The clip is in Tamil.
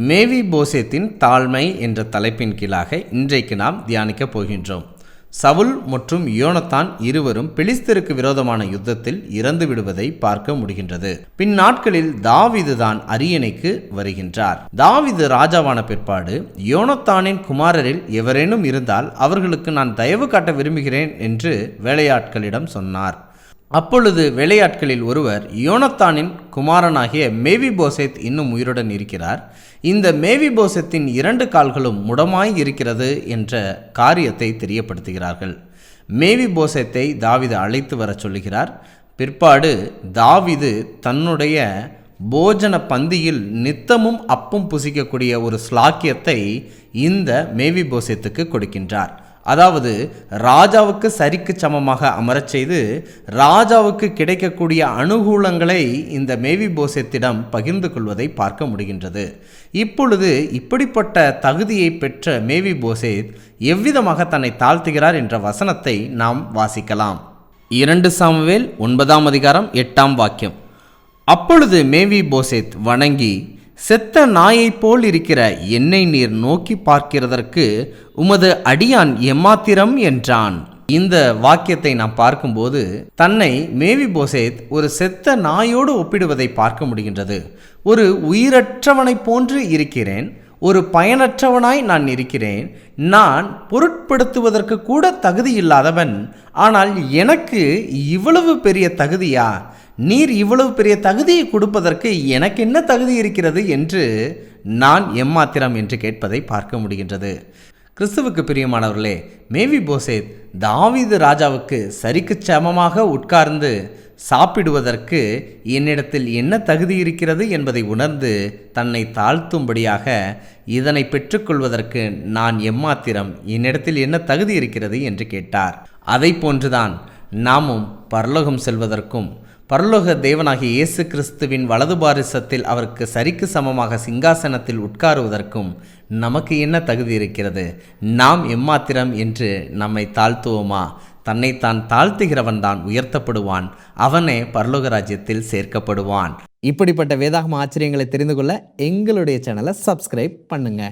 மேவி போசேத்தின் தாழ்மை என்ற தலைப்பின் கீழாக இன்றைக்கு நாம் தியானிக்கப் போகின்றோம். சவுல் மற்றும் யோனத்தான் இருவரும் பெலிஸ்தருக்கு விரோதமான யுத்தத்தில் இறந்து விடுவதை பார்க்க முடிகின்றது. பின் நாட்களில் தாவீது தான் அரியணைக்கு வருகின்றார். தாவீது ராஜாவான பிற்பாடு யோனத்தானின் குமாரரில் எவரேனும் இருந்தால் அவர்களுக்கு நான் தயவு காட்ட விரும்புகிறேன் என்று வேலையாட்களிடம் சொன்னார். அப்பொழுது வேலையாட்களில் ஒருவர், யோனத்தானின் குமாரனாகிய மேவி போசேத் இன்னும் உயிருடன் இருக்கிறார், இந்த மேவி போசேத்தின் 2 கால்களும் முடமாய் இருக்கிறது என்ற காரியத்தை தெரியப்படுத்துகிறார்கள். மேவி போசேத்தை தாவீது அழைத்து வர சொல்லுகிறார். பிற்பாடு தாவீது தன்னுடைய போஜன பந்தியில் நித்தமும் அப்பம் புசிக்கக்கூடிய ஒரு ஸ்லாக்கியத்தை இந்த மேவி போசேத்துக்கு கொடுக்கின்றார். அதாவது ராஜாவுக்கு சரிக்கு சமமாக அமரச் செய்து ராஜாவுக்கு கிடைக்கக்கூடிய அனுகூலங்களை இந்த மேவி போசேத்திடம் பகிர்ந்து கொள்வதை பார்க்க முடிகின்றது. இப்பொழுது இப்படிப்பட்ட தகுதியை பெற்ற மேவி போசேத் எவ்விதமாக தன்னை தாழ்த்துகிறார் என்ற வசனத்தை நாம் வாசிக்கலாம். 2 சாமுவேல் 9ஆம் அதிகாரம் 8ஆம் வாக்கியம். அப்பொழுது மேவி போசேத் வணங்கி, செத்த நாயைப் போல் இருக்கிற என்னை நீர் நோக்கி பார்க்கிறதற்கு உமது அடியான் எம்மாத்திரம் என்றான். இந்த வாக்கியத்தை நாம் பார்க்கும்போது தன்னை மேவி போசேத் ஒரு செத்த நாயோடு ஒப்பிடுவதை பார்க்க முடிகின்றது. ஒரு உயிரற்றவனைப் போன்று இருக்கிறேன், ஒரு பயனற்றவனாய் நான் இருக்கிறேன், நான் பொருட்படுத்துவதற்கு கூட தகுதி இல்லாதவன், ஆனால் எனக்கு இவ்வளவு பெரிய தகுதியா? நீர் இவ்வளவு பெரிய தகுதியை கொடுப்பதற்கு எனக்கு என்ன தகுதி இருக்கிறது என்று நான் எம்மாத்திரம் என்று கேட்பதை பார்க்க முடிகின்றது. கிறிஸ்துவுக்கு பிரியமானவர்களே, மேவி போசேத் தாவீது ராஜாவுக்கு சரிக்கு சமமாக உட்கார்ந்து சாப்பிடுவதற்கு என்னிடத்தில் என்ன தகுதி இருக்கிறது என்பதை உணர்ந்து தன்னை தாழ்த்தும்படியாக, இதனை பெற்றுக்கொள்வதற்கு நான் எம்மாத்திரம், என்னிடத்தில் என்ன தகுதி இருக்கிறது என்று கேட்டார். அதை போன்றுதான் நாமும் பரலோகம் செல்வதற்கும் பரலோக தேவனாகிய இயேசு கிறிஸ்துவின் வலது பாரிசத்தில் அவருக்கு சரிக்கு சமமாக சிங்காசனத்தில் உட்காருவதற்கும் நமக்கு என்ன தகுதி இருக்கிறது? நாம் எம்மாத்திரம் என்று நம்மை தாழ்த்துவோமா? தன்னைத்தான் தாழ்த்துகிறவன் தான் உயர்த்தப்படுவான், அவனே பரலோக ராஜ்யத்தில் சேர்க்கப்படுவான். இப்படிப்பட்ட வேதாகம ஆச்சரியங்களை தெரிந்து கொள்ள எங்களுடைய சேனலை சப்ஸ்கிரைப் பண்ணுங்க.